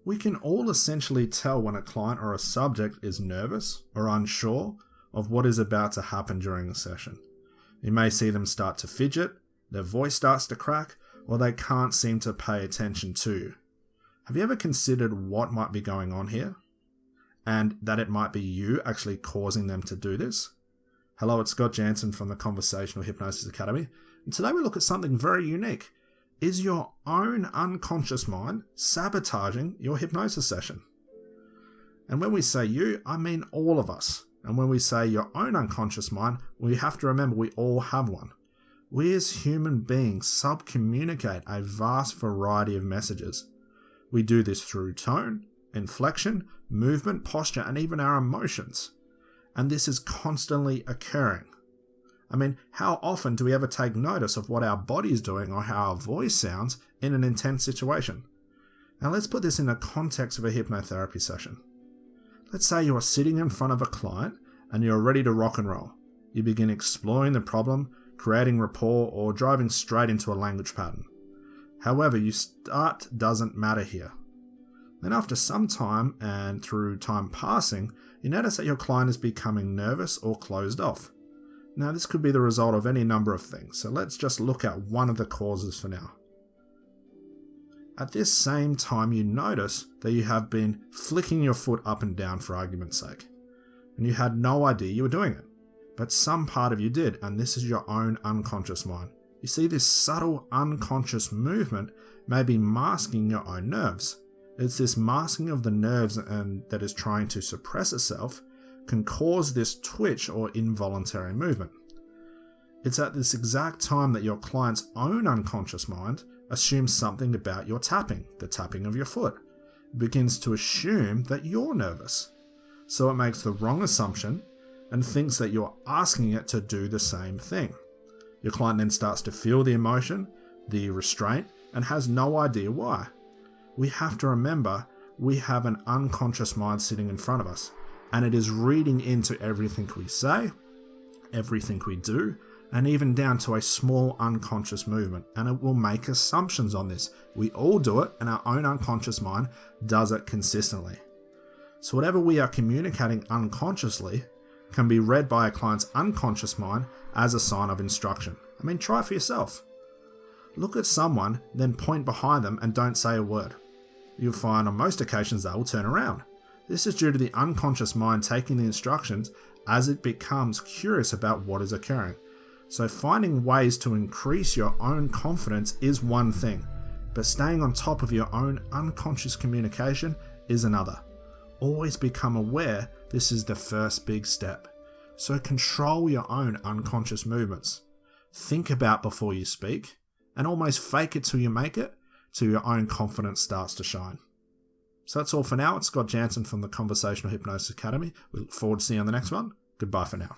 We can all essentially tell when a client or a subject is nervous or unsure of what is about to happen during the session. You may see them start to fidget, their voice starts to crack, or they can't seem to pay attention to you. Have you ever considered what might be going on here? And that it might be you actually causing them to do this? Hello, it's Scott Jansen from the Conversational Hypnosis Academy, and today we look at something very unique. Is your own unconscious mind sabotaging your hypnosis session? And when we say you, I mean all of us. And when we say your own unconscious mind, we have to remember we all have one. We as human beings sub-communicate a vast variety of messages. We do this through tone, inflection, movement, posture, and even our emotions. And this is constantly occurring. I mean, how often do we ever take notice of what our body is doing or how our voice sounds in an intense situation? Now let's put this in the context of a hypnotherapy session. Let's say you are sitting in front of a client and you're ready to rock and roll. You begin exploring the problem, creating rapport, or driving straight into a language pattern. However, your start doesn't matter here. Then after some time and through time passing, you notice that your client is becoming nervous or closed off. Now this could be the result of any number of things, so let's just look at one of the causes for now. At this same time you notice that you have been flicking your foot up and down for argument's sake, and you had no idea you were doing it, but some part of you did, and this is your own unconscious mind. You see, this subtle unconscious movement may be masking your own nerves. It's this masking of the nerves and that is trying to suppress itself can cause this twitch or involuntary movement. It's at this exact time that your client's own unconscious mind assumes something about your tapping, the tapping of your foot. It begins to assume that you're nervous. So it makes the wrong assumption and thinks that you're asking it to do the same thing. Your client then starts to feel the emotion, the restraint, and has no idea why. We have to remember we have an unconscious mind sitting in front of us, and it is reading into everything we say, everything we do, and even down to a small unconscious movement, and it will make assumptions on this. We all do it, and our own unconscious mind does it consistently. So whatever we are communicating unconsciously can be read by a client's unconscious mind as a sign of instruction. I mean, try it for yourself. Look at someone, then point behind them and don't say a word. You'll find on most occasions they will turn around. This is due to the unconscious mind taking the instructions as it becomes curious about what is occurring. So finding ways to increase your own confidence is one thing, but staying on top of your own unconscious communication is another. Always become aware this is the first big step. So control your own unconscious movements. Think about before you speak, and almost fake it till you make it, till your own confidence starts to shine. So that's all for now. It's Scott Jansen from the Conversational Hypnosis Academy. We look forward to seeing you on the next one. Goodbye for now.